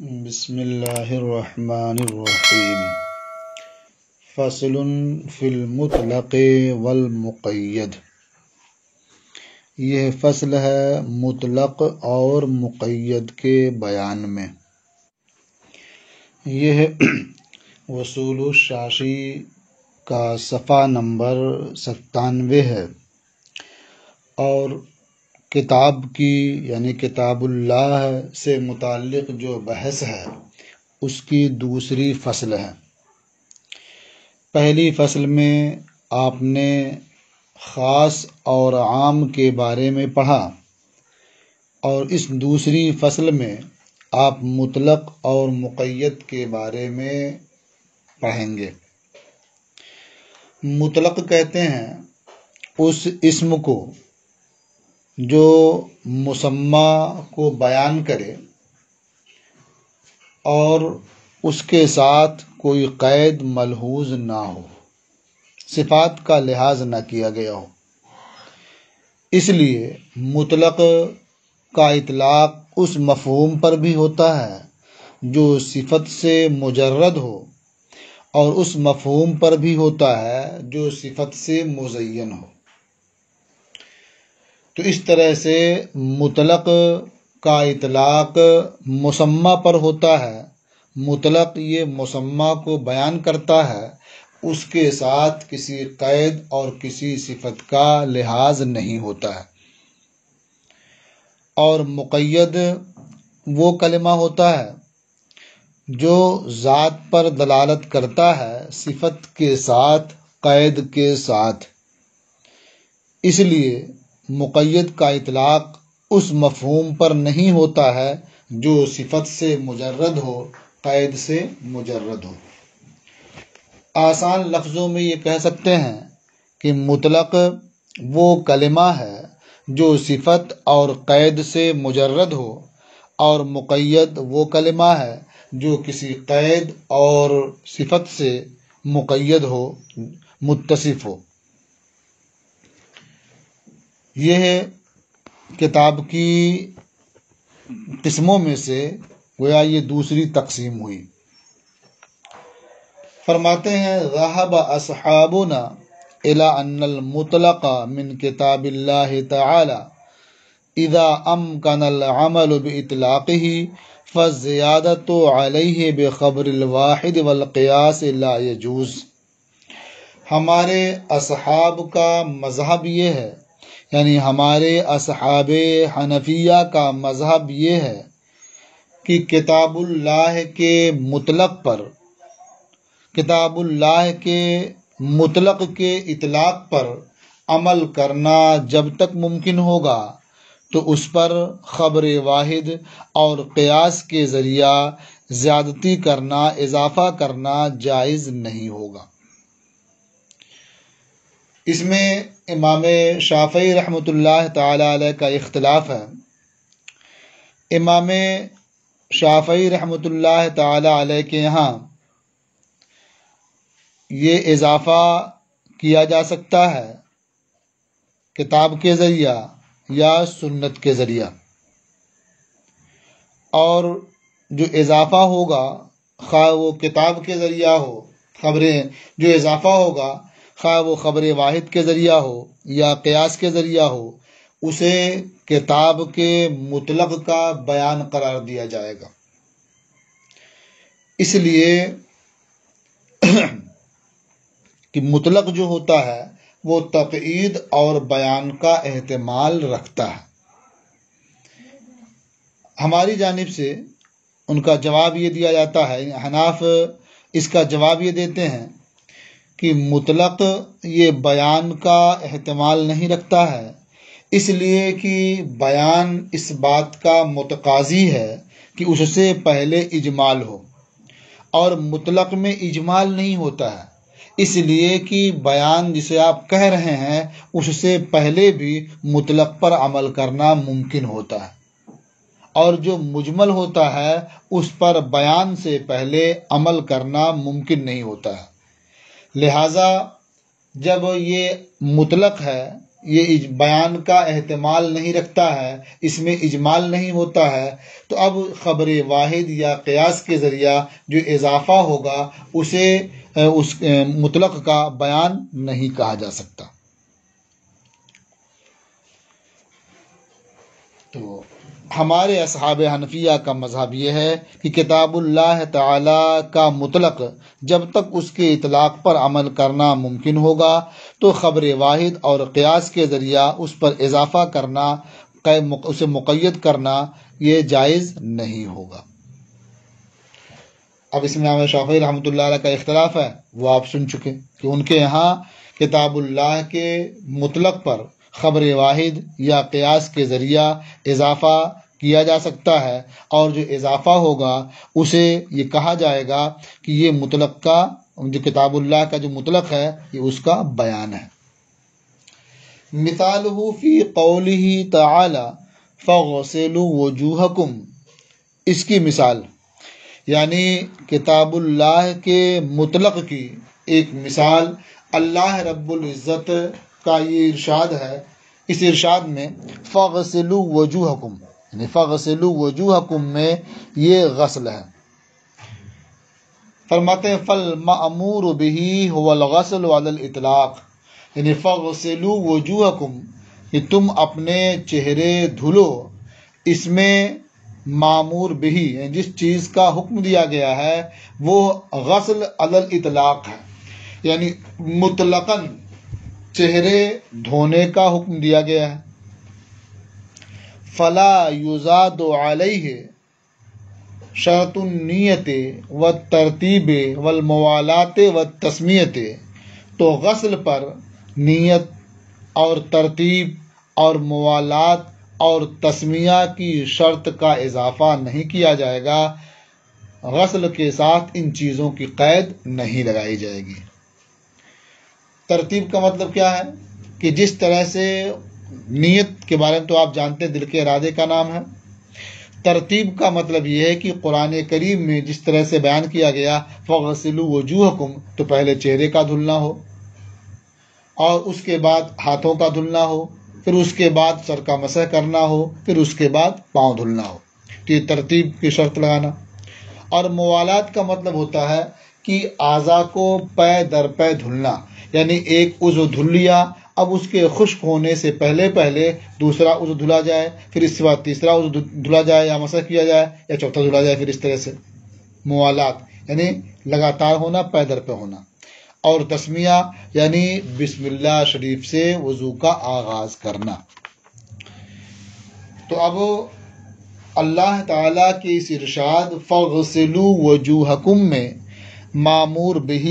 بسم اللہ الرحمن الرحیم فصل فی المطلق والمقید۔ یہ فصل ہے مطلق اور مقید کے بیان میں۔ یہ وصول الشاشی کا صفحہ نمبر 97 ہے اور کتاب کی یعنی کتاب اللہ سے متعلق جو بحث ہے اس کی دوسری فصل ہے۔ پہلی فصل میں آپ نے خاص اور عام کے بارے میں پڑھا اور اس دوسری فصل میں آپ مطلق اور مقید کے بارے میں پڑھیں گے۔ مطلق کہتے ہیں اس اسم کو جو مسمى کو بیان کرے اور اس کے ساتھ کوئی قید ملحوظ نہ ہو، صفات کا لحاظ نہ کیا گیا ہو۔ اس لیے مطلق کا اطلاق اس مفہوم پر بھی ہوتا ہے جو صفت سے مجرد ہو اور اس مفہوم پر بھی ہوتا ہے جو صفت سے مزین ہو۔ تو اس طرح سے مطلق کا اطلاق مسمى پر ہوتا ہے۔ مطلق یہ مسمى کو بیان کرتا ہے، اس کے ساتھ کسی قید اور کسی صفت کا لحاظ نہیں ہوتا ہے۔ اور مقید وہ کلمہ ہوتا ہے جو ذات پر دلالت کرتا ہے صفت کے ساتھ، قید کے ساتھ۔ اس لیے مقید کا اطلاق اس مفہوم پر نہیں ہوتا ہے جو صفت سے مجرد ہو، قید سے مجرد ہو۔ آسان لفظوں میں یہ کہہ سکتے ہیں کہ مطلق وہ کلمہ ہے جو صفت اور قید سے مجرد ہو، اور مقید وہ کلمہ ہے جو کسی قید اور صفت سے مقید ہو، متصف ہو۔ یہ کتاب کی قسموں میں سے گویا یہ دوسری تقسیم ہوئی۔ فرماتے ہیں ذهب اصحابنا الى ان المطلق من کتاب اللہ تعالی اذا امکن العمل باطلاقه فالزیادة علیہ بخبر الواحد والقیاس لا يجوز۔ ہمارے اصحاب کا مذہب یہ ہے، یعنی ہمارے اصحاب حنفیہ کا مذہب یہ ہے کہ کتاب اللہ کے مطلق پر، کتاب اللہ کے مطلق کے اطلاق پر عمل کرنا جب تک ممکن ہوگا تو اس پر خبر واحد اور قیاس کے ذریعہ زیادتی کرنا، اضافہ کرنا جائز نہیں ہوگا۔ اس میں امام شافعی رحمۃ اللہ تعالی علیہ کا اختلاف ہے۔ امام شافعی رحمۃ اللہ تعالی علیہ کے یہاں یہ اضافہ کیا جا سکتا ہے کتاب کے ذریعہ یا سنت کے ذریعہ، اور جو اضافہ ہوگا خواہ وہ کتاب کے ذریعہ ہو، خبریں جو اضافہ ہوگا خواہ وہ خبر واحد کے ذریعہ ہو یا قیاس کے ذریعہ ہو، اسے کتاب کے مطلق کا بیان قرار دیا جائے گا۔ اس لیے کہ مطلق جو ہوتا ہے وہ تقیید اور بیان کا احتمال رکھتا ہے۔ ہماری جانب سے ان کا جواب یہ دیا جاتا ہے، حناف اس کا جواب یہ دیتے ہیں کہ مطلق یہ بیان کا احتمال نہیں رکھتا ہے، اس لیے کہ بیان اس بات کا متقاضی ہے کہ اس سے پہلے اجمال ہو، اور مطلق میں اجمال نہیں ہوتا ہے، اس لیے کہ بیان جسے آپ کہہ رہے ہیں اس سے پہلے بھی مطلق پر عمل کرنا ممکن ہوتا ہے، اور جو مجمل ہوتا ہے اس پر بیان سے پہلے عمل کرنا ممکن نہیں ہوتا ہے۔ لہٰذا جب یہ مطلق ہے یہ بیان کا احتمال نہیں رکھتا ہے، اس میں اجمال نہیں ہوتا ہے، تو اب خبر واحد یا قیاس کے ذریعہ جو اضافہ ہوگا اسے اس مطلق کا بیان نہیں کہا جا سکتا۔ تو ہمارے اصحاب حنفیہ کا مذہب یہ ہے کہ کتاب اللہ تعالی کا مطلق جب تک اس کے اطلاق پر عمل کرنا ممکن ہوگا تو خبر واحد اور قیاس کے ذریعہ اس پر اضافہ کرنا، اسے مقید کرنا یہ جائز نہیں ہوگا۔ اب اس میں امام شافعی رحمۃ اللہ علیہ کا اختلاف ہے، وہ آپ سن چکے کہ ان کے یہاں کتاب اللہ کے مطلق پر خبر واحد یا قیاس کے ذریعہ اضافہ کیا جا سکتا ہے، اور جو اضافہ ہوگا اسے یہ کہا جائے گا کہ یہ مطلق کا، جو کتاب اللہ کا جو مطلق ہے یہ اس کا بیان ہے۔ مثالہ فی قولہ تعالی فاغسلوا وجوہکم، اس کی مثال یعنی کتاب اللہ کے مطلق کی ایک مثال اللہ رب العزت کا یہ ارشاد ہے، اس ارشاد میں فاغسلوا وجوہکم یعنی فاغسلوا وجوہکم میں یہ غسل ہے۔ فرماتے ہیں فالمأمور بہ هو الغسل علی الاطلاق، یعنی فاغسلوا وجوہکم کہ تم اپنے چہرے دھلو، اس میں معمور بہ یعنی جس چیز کا حکم دیا گیا ہے وہ غسل علی الاطلاق ہے، یعنی مطلقاً چہرے دھونے کا حکم دیا گیا ہے۔ فلا یزاد علیہ شرط النیت والترتیب والموالات والتسمیت، تو غسل پر نیت اور ترتیب اور موالات اور تسمیہ کی شرط کا اضافہ نہیں کیا جائے گا، غسل کے ساتھ ان چیزوں کی قید نہیں لگائی جائے گی۔ ترتیب کا مطلب کیا ہے کہ جس طرح سے نیت کے بارے میں تو آپ جانتے ہیں دل کے ارادے کا نام ہے، ترتیب کا مطلب یہ ہے کہ قرآن کریم میں جس طرح سے بیان کیا گیا فَغْسِلُوا وُجُوهَكُمْ، تو پہلے چہرے کا دھلنا ہو اور اس کے بعد ہاتھوں کا دھلنا ہو، پھر اس کے بعد سر کا مسح کرنا ہو، پھر اس کے بعد پاؤں دھلنا ہو، تو یہ ترتیب کی شرط لگانا۔ اور موالات کا مطلب ہوتا ہے کہ اعضاء کو پے در پے دھلنا، یعنی ایک عضو دھل لیا، اب اس کے خشک ہونے سے پہلے دوسرا عضو دھلا جائے، پھر اس کے بعد تیسرا عضو دھلا جائے یا مسح کیا جائے یا چوتھا دھلا جائے، پھر اس طرح سے موالات یعنی لگاتار ہونا، پے در پے ہونا۔ اور تسمیہ یعنی بسم اللہ شریف سے وضو کا آغاز کرنا۔ تو اب اللہ تعالیٰ کے اس ارشاد فَغْسِلُوا وَجُوهَكُمْ میں معمور بہ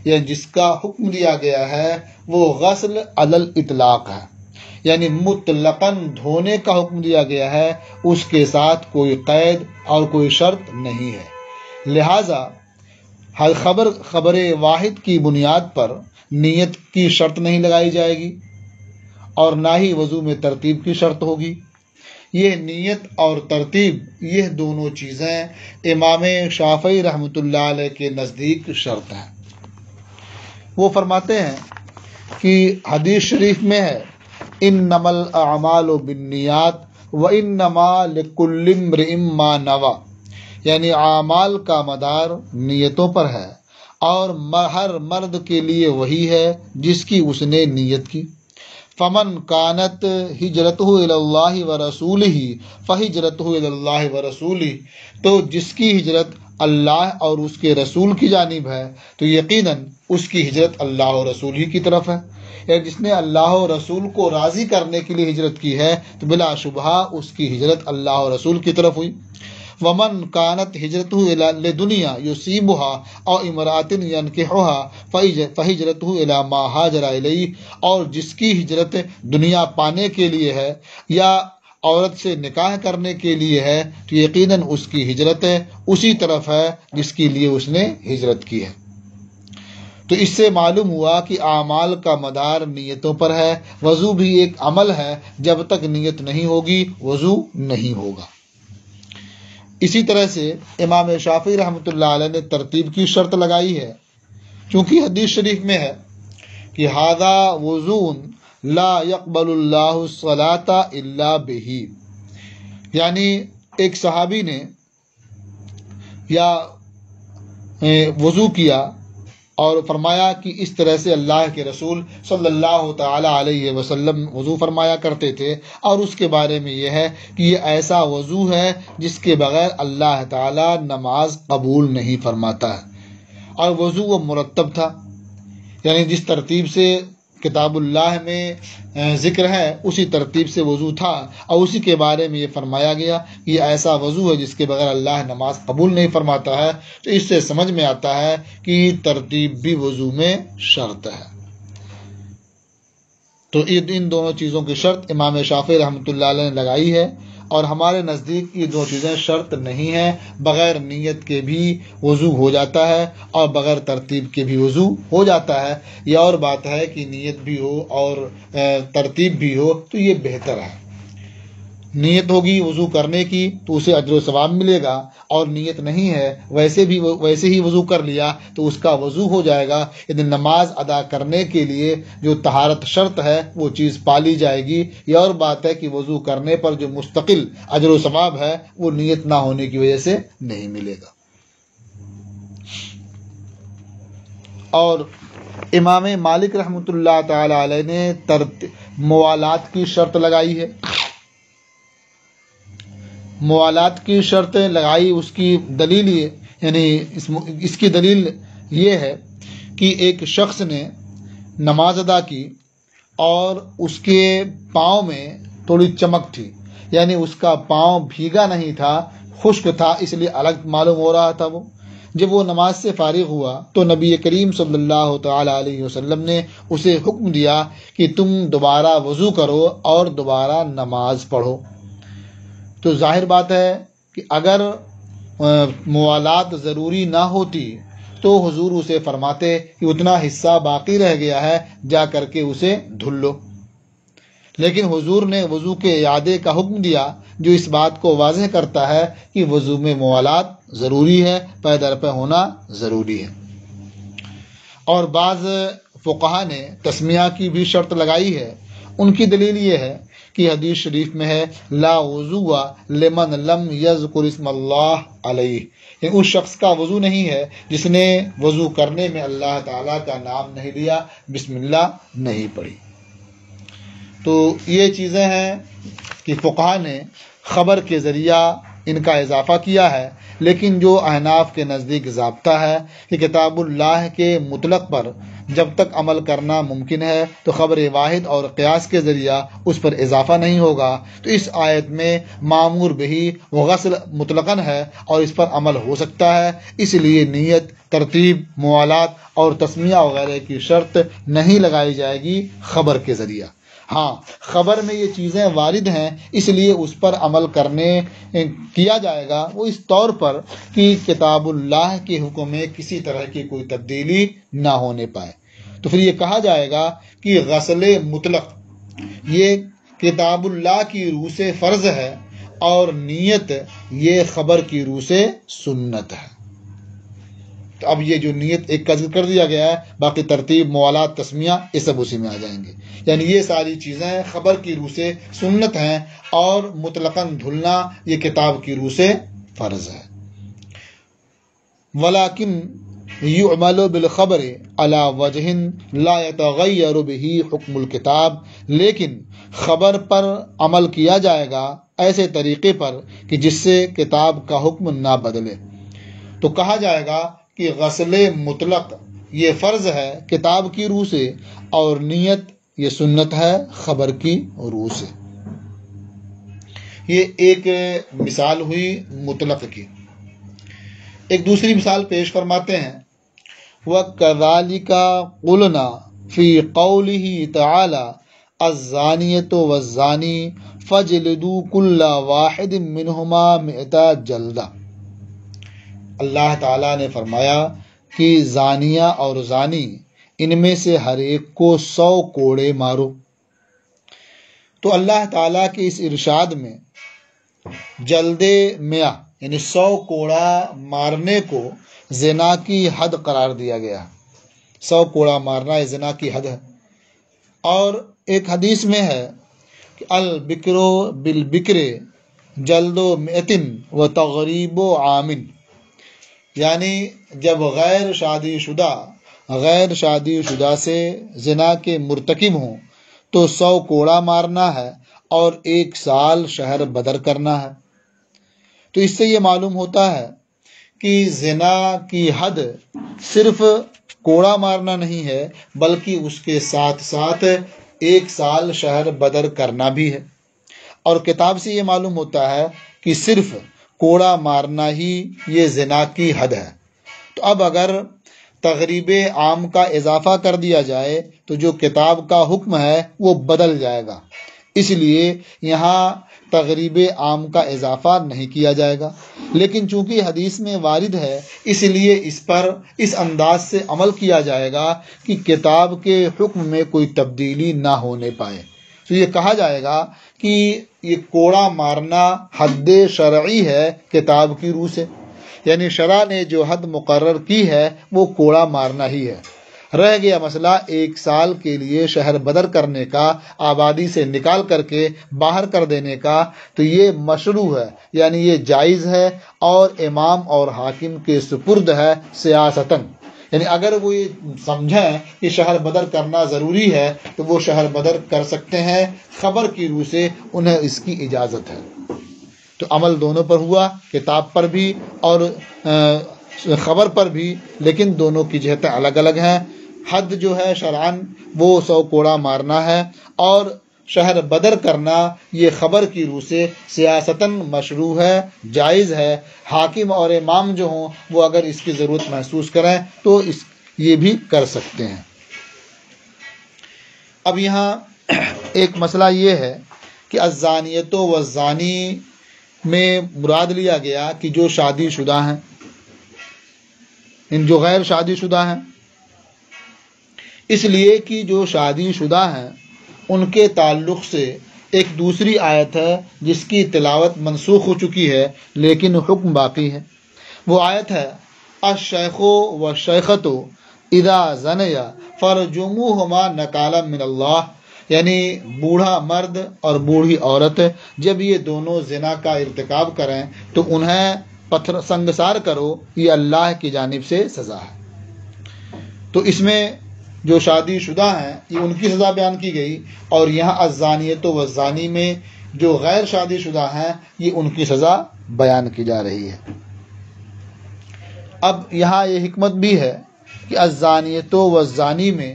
یا جس کا حکم دیا گیا ہے وہ غسل علی الاطلاق ہے، یعنی مطلقاً دھونے کا حکم دیا گیا ہے، اس کے ساتھ کوئی قید اور کوئی شرط نہیں ہے۔ لہٰذا خبر واحد کی بنیاد پر نیت کی شرط نہیں لگائی جائے گی اور نہ ہی وضو میں ترتیب کی شرط ہوگی۔ یہ نیت اور ترتیب یہ دونوں چیزیں امام شافعی رحمۃ اللہ علیہ کے نزدیک شرط ہیں۔ وہ فرماتے ہیں کہ حدیث شریف میں ہے انما الاعمال بالنیات وانما لکل امرئ ما نوى، یعنی اعمال کا مدار نیتوں پر ہے اور ہر مرد کے لیے وہی ہے جس کی اس نے نیت کی۔ فمن کانت ہجرتہ الی اللہ ورسولہ فہجرتہ الی اللہ ورسولہ، تو جس کی ہجرت اللہ اور اس کے رسول کی جانب ہے تو یقیناً اس کی ہجرت اللہ اور رسول ہی کی طرف ہے، یعنی جس نے اللہ اور رسول کو راضی کرنے کے لیے ہجرت کی ہے تو بلا شبہ اس کی ہجرت اللہ اور رسول کی طرف ہوئی۔ ومن کانت ہجرتہ الی دنیا یصیبها او امرأۃ ینکحها فہجرتہ الی ما ہاجر الیہ، اور جس کی ہجرت دنیا پانے کے لیے ہے یا عورت سے نکاح کرنے کے لیے ہے تو یقیناً اس کی ہجرت اسی طرف ہے جس کے لیے اس نے ہجرت کی ہے۔ تو اس سے معلوم ہوا کہ اعمال کا مدار نیتوں پر ہے۔ وضو بھی ایک عمل ہے، جب تک نیت نہیں ہوگی وضو نہیں ہوگا۔ اسی طرح سے امام شافعی رحمۃ اللہ علیہ نے ترتیب کی شرط لگائی ہے، چونکہ حدیث شریف میں ہے کہ ھذا وضوء لا يقبل اللہ الصلاۃ الا بہ، یعنی ایک صحابی نے یا وضو کیا اور فرمایا کہ اس طرح سے اللہ کے رسول صلی اللہ تعالی علیہ وسلم وضو فرمایا کرتے تھے، اور اس کے بارے میں یہ ہے کہ یہ ایسا وضو ہے جس کے بغیر اللہ تعالی نماز قبول نہیں فرماتا ہے، اور وضو وہ مرتب تھا، یعنی جس ترتیب سے کتاب اللہ میں ذکر ہے اسی ترتیب سے وضو تھا، اور اسی کے بارے میں یہ فرمایا گیا کہ یہ ایسا وضو ہے جس کے بغیر اللہ نماز قبول نہیں فرماتا ہے۔ تو اس سے سمجھ میں آتا ہے کہ ترتیب بھی وضو میں شرط ہے۔ تو ان دونوں چیزوں کی شرط امام شافعی رحمۃ اللہ علیہ نے لگائی ہے، اور ہمارے نزدیک یہ دو چیزیں شرط نہیں ہیں، بغیر نیت کے بھی وضو ہو جاتا ہے اور بغیر ترتیب کے بھی وضو ہو جاتا ہے۔ یہ اور بات ہے کہ نیت بھی ہو اور ترتیب بھی ہو تو یہ بہتر ہے۔ نیت ہوگی وضو کرنے کی تو اسے اجر و ثواب ملے گا، اور نیت نہیں ہے ویسے ہی وضو کر لیا تو اس کا وضو ہو جائے گا، یعنی نماز ادا کرنے کے لیے جو طہارت شرط ہے وہ چیز پالی جائے گی۔ یہ اور بات ہے کہ وضو کرنے پر جو مستقل اجر و ثواب ہے وہ نیت نہ ہونے کی وجہ سے نہیں ملے گا۔ اور امام مالک رحمۃ اللہ تعالی علیہ نے موالات کی شرط لگائی ہے، موالات کی شرط لگائی، اس کی دلیل یہ یعنی اس کی دلیل یہ ہے کہ ایک شخص نے نماز ادا کی اور اس کے پاؤں میں تھوڑی چمک تھی، یعنی اس کا پاؤں بھیگا نہیں تھا، خشک تھا، اس لیے الگ معلوم ہو رہا تھا۔ جب وہ نماز سے فارغ ہوا تو نبی کریم صلی اللہ تعالی علیہ وسلم نے اسے حکم دیا کہ تم دوبارہ وضو کرو اور دوبارہ نماز پڑھو۔ تو ظاہر بات ہے کہ اگر موالات ضروری نہ ہوتی تو حضور اسے فرماتے کہ اتنا حصہ باقی رہ گیا ہے، جا کر کے اسے دھل لو، لیکن حضور نے وضو کے اعادے کا حکم دیا، جو اس بات کو واضح کرتا ہے کہ وضو میں موالات ضروری ہے، پے در پے ہونا ضروری ہے۔ اور بعض فقہا نے تسمیہ کی بھی شرط لگائی ہے، ان کی دلیل یہ ہے کہ حدیث شریف میں ہے لا وضو لمن لم یذکر اسم اللہ علیہ، یعنی اس شخص کا وضو نہیں ہے جس نے وضو کرنے میں اللہ تعالیٰ کا نام نہیں لیا، بسم اللہ نہیں پڑھی۔ تو یہ چیزیں ہیں کہ فقہا نے خبر کے ذریعہ ان کا اضافہ کیا ہے، لیکن جو احناف کے نزدیک ضابطہ ہے کہ کتاب اللہ کے مطلق پر جب تک عمل کرنا ممکن ہے تو خبر واحد اور قیاس کے ذریعہ اس پر اضافہ نہیں ہوگا، تو اس آیت میں معمور بہی وغسل مطلقاً ہے اور اس پر عمل ہو سکتا ہے، اس لیے نیت، ترتیب، موالات اور تسمیہ وغیرہ کی شرط نہیں لگائی جائے گی خبر کے ذریعہ۔ ہاں، خبر میں یہ چیزیں وارد ہیں، اس لیے اس پر عمل کیا جائے گا وہ اس طور پر کہ کتاب اللہ کے حکم میں کسی طرح کی کوئی تبدیلی نہ ہونے پائے۔ تو پھر یہ کہا جائے گا کہ غسل مطلق یہ کتاب اللہ کی روح سے فرض ہے، اور نیت یہ خبر کی روح سے سنت ہے۔ تو اب یہ جو نیت ایک کا ذکر کر دیا گیا ہے، باقی ترتیب، موالات، تسمیہ یہ سب اسی میں آ جائیں گے، یعنی یہ ساری چیزیں خبر کی روح سے سنت ہیں، اور مطلقاً دھلنا یہ کتاب کی روح سے فرض ہے۔ ولیکن یعمل بالخبر علی وجہ لا یتغیر بہ حکم الکتاب، لیکن خبر پر عمل کیا جائے گا ایسے طریقے پر کہ جس سے کتاب کا حکم نہ بدلے۔ تو کہا جائے گا کہ غسل مطلق یہ فرض ہے کتاب کی روح سے، اور نیت یہ سنت ہے خبر کی روح سے۔ یہ ایک مثال ہوئی مطلق کی۔ ایک دوسری مثال پیش فرماتے ہیں، وَكَذَلِكَ قُلْنَا فِي قَوْلِهِ تَعَالَى الزَّانِيَةُ وَالزَّانِي فَاجْلِدُوا كُلَّ وَاحِدٍ مِّنْهُمَا 100 جلدہ۔ اللہ تعالیٰ نے فرمایا کہ زانیہ اور زانی ان میں سے ہر ایک کو 100 کوڑے مارو۔ تو اللہ تعالیٰ کے اس ارشاد میں جلد 100 یعنی 100 کوڑا مارنے کو زنا کی حد قرار دیا گیا۔ 100 کوڑا مارنا یہ زنا کی حد ہے، اور ایک حدیث میں ہے کہ البکرو بالبکر جلد و مئتن و تغریب و عامن، یعنی جب غیر شادی شدہ سے زنا کے مرتکب ہوں تو 100 کوڑا مارنا ہے اور 1 سال شہر بدر کرنا ہے۔ تو اس سے یہ معلوم ہوتا ہے کہ زنا کی حد صرف کوڑا مارنا نہیں ہے، بلکہ اس کے ساتھ ساتھ 1 سال شہر بدر کرنا بھی ہے۔ اور کتاب سے یہ معلوم ہوتا ہے کہ صرف کوڑا مارنا ہی یہ زنا کی حد ہے۔ تو اب اگر تغریب عام کا اضافہ کر دیا جائے تو جو کتاب کا حکم ہے وہ بدل جائے گا، اس لیے یہاں تغریب عام کا اضافہ نہیں کیا جائے گا۔ لیکن چونکہ حدیث میں وارد ہے اس لیے اس پر اس انداز سے عمل کیا جائے گا کہ کتاب کے حکم میں کوئی تبدیلی نہ ہونے پائے۔ تو یہ کہا جائے گا کہ یہ کوڑا مارنا حد شرعی ہے کتاب کی روح سے، یعنی شرع نے جو حد مقرر کی ہے وہ کوڑا مارنا ہی ہے۔ رہ گیا مسئلہ 1 سال کے لیے شہر بدر کرنے کا، آبادی سے نکال کر کے باہر کر دینے کا، تو یہ مشروع ہے، یعنی یہ جائز ہے اور امام اور حاکم کے سپرد ہے سیاستاً۔ یعنی اگر وہ یہ سمجھیں کہ شہر بدر کرنا ضروری ہے تو وہ شہر بدر کر سکتے ہیں، خبر کی روح سے انہیں اس کی اجازت ہے۔ تو عمل دونوں پر ہوا، کتاب پر بھی اور خبر پر بھی، لیکن دونوں کی جہتیں الگ الگ ہیں۔ حد جو ہے شرعاً وہ 100 کوڑا مارنا ہے، اور شہر بدر کرنا یہ خبر کی روح سے سیاستاً مشروع ہے، جائز ہے۔ حاکم اور امام جو ہوں وہ اگر اس کی ضرورت محسوس کریں تو یہ بھی کر سکتے ہیں۔ اب یہاں ایک مسئلہ یہ ہے کہ الزانیۃ والزانی میں مراد لیا گیا کہ جو شادی شدہ ہیں، جو غیر شادی شدہ ہیں، اس لیے کہ جو شادی شدہ ہیں ان کے تعلق سے ایک دوسری آیت ہے جس کی تلاوت منسوخ ہو چکی ہے لیکن حکم باقی ہے۔ وہ آیت ہے الشیخ والشیخۃ اذا زنیا فرجموہما نکالا من اللہ، یعنی بوڑھا مرد اور بوڑھی عورت جب یہ دونوں زنا کا ارتکاب کریں تو انہیں پتھر سنگسار کرو، یہ اللہ کی جانب سے سزا ہے۔ تو اس میں جو شادی شدہ ہیں یہ ان کی سزا بیان کی گئی، اور یہاں الزانیۃ والزانی میں جو غیر شادی شدہ ہیں یہ ان کی سزا بیان کی جا رہی ہے۔ اب یہاں یہ حکمت بھی ہے کہ الزانیۃ والزانی میں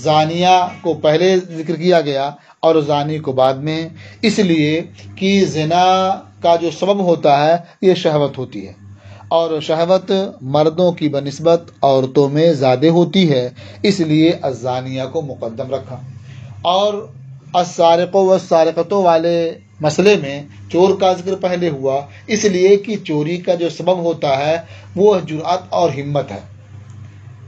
زانیہ کو پہلے ذکر کیا گیا اور زانی کو بعد میں، اس لیے کہ زنا کا جو سبب ہوتا ہے یہ شہوت ہوتی ہے، اور شہوت مردوں کی بنسبت عورتوں میں زیادہ ہوتی ہے، اس لیے الزانیہ کو مقدم رکھا۔ اور السارق والسارقۃ والے مسئلے میں چور کا ذکر پہلے ہوا، اس لیے کہ چوری کا جو سبب ہوتا ہے وہ جرأت اور ہمت ہے۔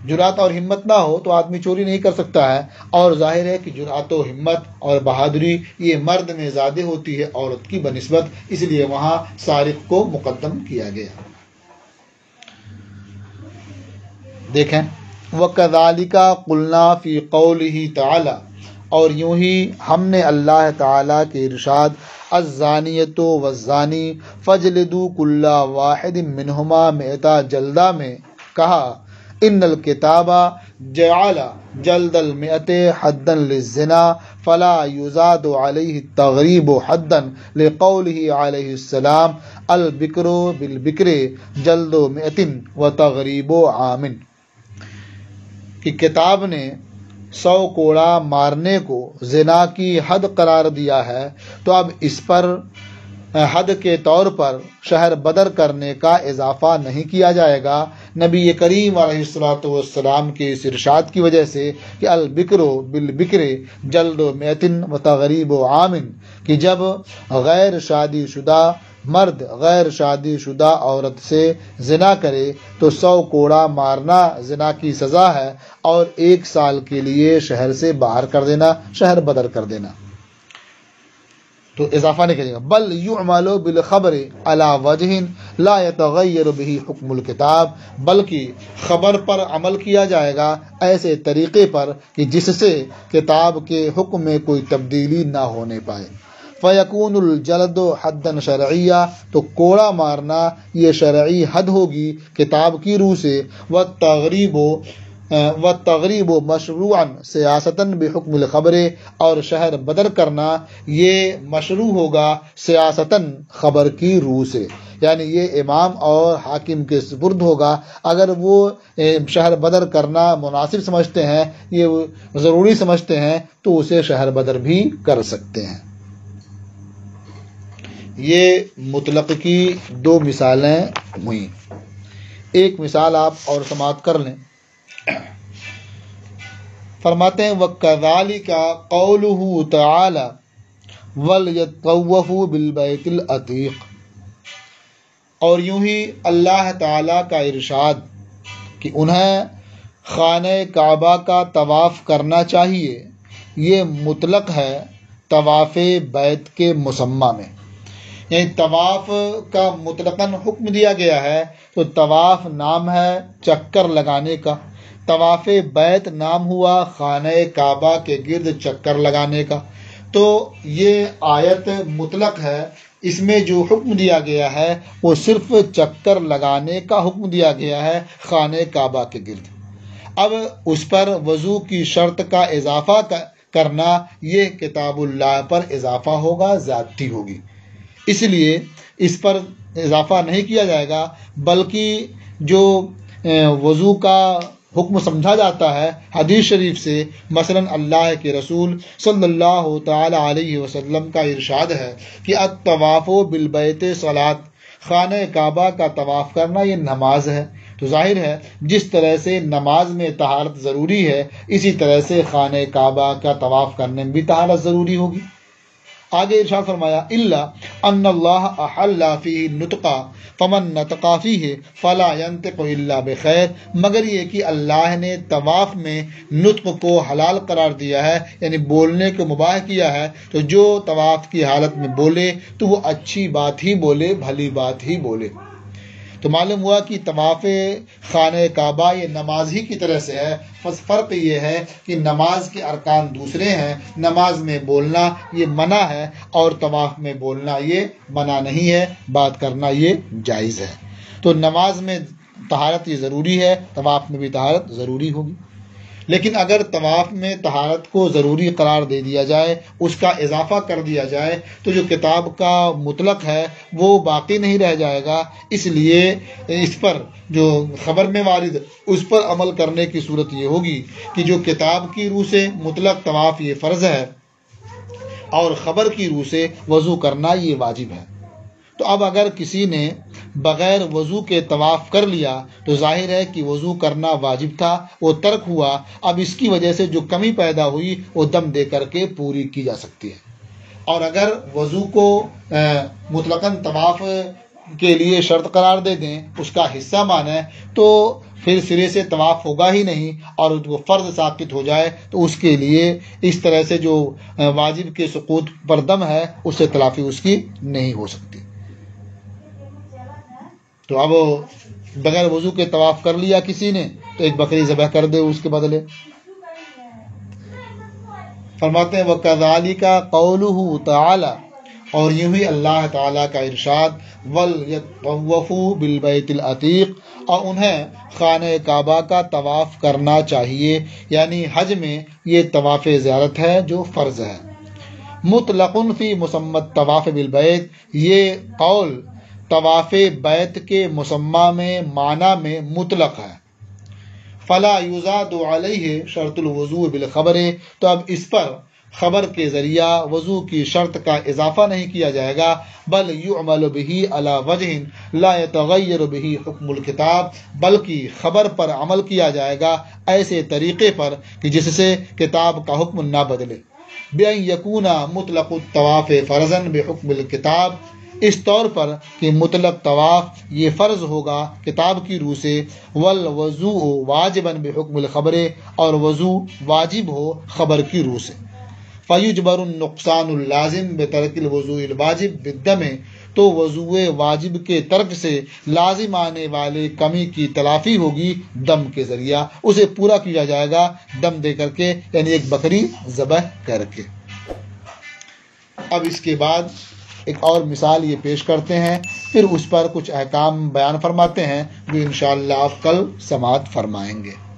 جرأت اور ہمت نہ ہو تو آدمی چوری نہیں کر سکتا ہے، اور ظاہر ہے کہ جرأت و ہمت اور بہادری یہ مرد میں زیادہ ہوتی ہے عورت کی بنسبت، اس لیے وہاں سارق کو مقدم کیا گیا۔ دیکھیں وَكَذَلِكَ قُلْنَا فِي قَوْلِهِ تَعَالَى، اور یوں ہی ہم نے اللہ تعالیٰ کے ارشاد الزانیۃ والزانی فَاجْلِدُوا كُلَّ وَاحِدٍ مِّنْهُمَا 100 جلدہ میں کہا ان الکتاب جعل جلد المئۃ حدا للزنا فلا یزاد علیہ التغریب حدا لقوله علیہ السلام البکر بالبکر جلد مئۃ وتغریب عام، کہ کتاب نے 100 کوڑا مارنے کو زنا کی حد قرار دیا ہے، تو اب اس پر حد کے طور پر شہر بدر کرنے کا اضافہ نہیں کیا جائے گا، نبی کریم علیہ الصلوۃ والسلام کے اس ارشاد کی وجہ سے کہ البکر بالبکر جلد مئۃ وتغریب عام، کہ جب غیر شادی شدہ مرد غیر شادی شدہ عورت سے زنا کرے تو 100 کوڑا مارنا زنا کی سزا ہے، اور 1 سال کے لیے شہر سے باہر کر دینا، شہر بدر کر دینا۔ تو اضافہ نہیں کرے گا، بل یعمل بالخبر علی وجہ لا یتغیر به حکم الکتاب، بلکہ خبر پر عمل کیا جائے گا ایسے طریقے پر کہ جس سے کتاب کے حکم میں کوئی تبدیلی نہ ہونے پائے۔ فیکون الجلد حدا شرعیہ، تو کوڑا مارنا یہ شرعی حد ہوگی کتاب کی روح سے، والتغریب مشروعا سیاستاً بحکم الخبر، اور شہر بدر کرنا یہ مشروع ہوگا سیاستاً خبر کی روح سے، یعنی یہ امام اور حاکم کے سپرد ہوگا۔ اگر وہ شہر بدر کرنا مناسب سمجھتے ہیں، یہ ضروری سمجھتے ہیں، تو اسے شہر بدر بھی کر سکتے ہیں۔ یہ مطلق کی دو مثالیں ہوئیں۔ ایک مثال آپ اور سماعت کر لیں۔ فرماتے ہیں وَكَذَلِكَ قَوْلُهُ تَعَالَى وَلْيَطَّوَّفُوا بِالْبَيْتِ الْعَتِيقِ، اور یوں ہی اللہ تعالیٰ کا ارشاد کہ انہیں خانہ کعبہ کا طواف کرنا چاہیے، یہ مطلق ہے طواف بیت کے مسمى میں، یعنی طواف کا مطلقاً حکم دیا گیا ہے، تو طواف نام ہے چکر لگانے کا، طواف بیت نام ہوا خانہ کعبہ کے گرد چکر لگانے کا۔ تو یہ آیت مطلق ہے، اس میں جو حکم دیا گیا ہے وہ صرف چکر لگانے کا حکم دیا گیا ہے خانہ کعبہ کے گرد۔ اب اس پر وضو کی شرط کا اضافہ کرنا یہ کتاب اللہ پر اضافہ ہوگا، زیادتی ہوگی، اس لیے اس پر اضافہ نہیں کیا جائے گا، بلکہ جو وضو کا حکم سمجھا جاتا ہے حدیث شریف سے، مثلا اللہ کے رسول صلی اللہ تعالی علیہ وسلم کا ارشاد ہے کہ الطواف بالبیت صلاۃ، خانہ کعبہ کا طواف کرنا یہ نماز ہے۔ تو ظاہر ہے جس طرح سے نماز میں طہارت ضروری ہے، اسی طرح سے خانہ کعبہ کا طواف کرنے میں بھی طہارت ضروری ہوگی۔ آگے ارشاد فرمایا الا ان اللہ احل فیہ النطق فمن نطق فیہ فلا ینطق الا بخیر، مگر یہ کہ اللہ نے طواف میں نطق کو حلال قرار دیا ہے، یعنی بولنے کو مباح کیا ہے، تو جو طواف کی حالت میں بولے تو وہ اچھی بات ہی بولے، بھلی بات ہی بولے۔ تو معلوم ہوا کہ طواف خانہ کعبہ یہ نماز ہی کی طرح سے ہے، بس فرق یہ ہے کہ نماز کے ارکان دوسرے ہیں، نماز میں بولنا یہ منع ہے اور طواف میں بولنا یہ منع نہیں ہے، بات کرنا یہ جائز ہے۔ تو نماز میں طہارت یہ ضروری ہے، طواف میں بھی طہارت ضروری ہوگی، لیکن اگر طواف میں طہارت کو ضروری قرار دے دیا جائے، اس کا اضافہ کر دیا جائے، تو جو کتاب کا مطلق ہے وہ باقی نہیں رہ جائے گا۔ اس لیے اس پر جو خبر میں وارد اس پر عمل کرنے کی صورت یہ ہوگی کہ جو کتاب کی روح سے مطلق طواف یہ فرض ہے اور خبر کی روح سے وضو کرنا یہ واجب ہے۔ تو اب اگر کسی نے بغیر وضو کے طواف کر لیا تو ظاہر ہے کہ وضو کرنا واجب تھا، وہ ترک ہوا، اب اس کی وجہ سے جو کمی پیدا ہوئی وہ دم دے کر کے پوری کی جا سکتی ہے۔ اور اگر وضو کو مطلقاً طواف کے لیے شرط قرار دے دیں، اس کا حصہ مانیں، تو پھر سرے سے طواف ہوگا ہی نہیں، اور وہ فرض ساقط ہو جائے تو اس کے لیے اس طرح سے جو واجب کے سقوط پر دم ہے اس سے تلافی اس کی نہیں ہو سکتی۔ تو اب بغیر وضو کے طواف کر لیا کسی نے تو ایک بکری ذبح کر دے اس کے بدلے۔ فرماتے ہیں وَكَذَلِكَ قَوْلُهُ تَعَالَى، اور یوں ہی اللہ تعالیٰ کا ارشاد وَلْيَطَّوَّفُوا بِالْبَيْتِ الْعَتِيقِ، اور انہیں خانہ کعبہ کا طواف کرنا چاہیے، یعنی حج میں یہ طواف زیارت ہے جو فرض ہے۔ مطلق فی مسمی الطواف بالبیت، یہ قول طواف بیت کے مسمى میں معنی میں مطلق ہے۔ فلا یزاد علیہ شرط الوضوء بالخبر، تو اب اس پر خبر کے ذریعہ وضو کی شرط کا اضافہ نہیں کیا جائے گا، بل یعمل به علی وجہ لا یتغیر به حکم الکتاب، بلکہ خبر پر عمل کیا جائے گا ایسے طریقے پر کہ جس سے کتاب کا حکم نہ بدلے، بأن یکون مطلق الطواف فرضا بحکم الکتاب، اس طور پر کہ مطلق طواف یہ فرض ہوگا کتاب کی روح سے، والوضوء واجبا بحکم الخبر، اور وضو واجب ہو خبر کی روح سے۔ فیجبر النقصان اللازم بترک الوضوء الواجب بالدم، تو وضوء واجب کے ترک سے لازم آنے والے کمی کی تلافی ہوگی دم کے ذریعہ، اسے پورا کیا جائے گا دم دے کر کے، یعنی ایک بکری ذبح کر کے۔ اب اس کے بعد ایک اور مثال یہ پیش کرتے ہیں، پھر اس پر کچھ احکام بیان فرماتے ہیں جو انشاءاللہ آپ کل سماعت فرمائیں گے۔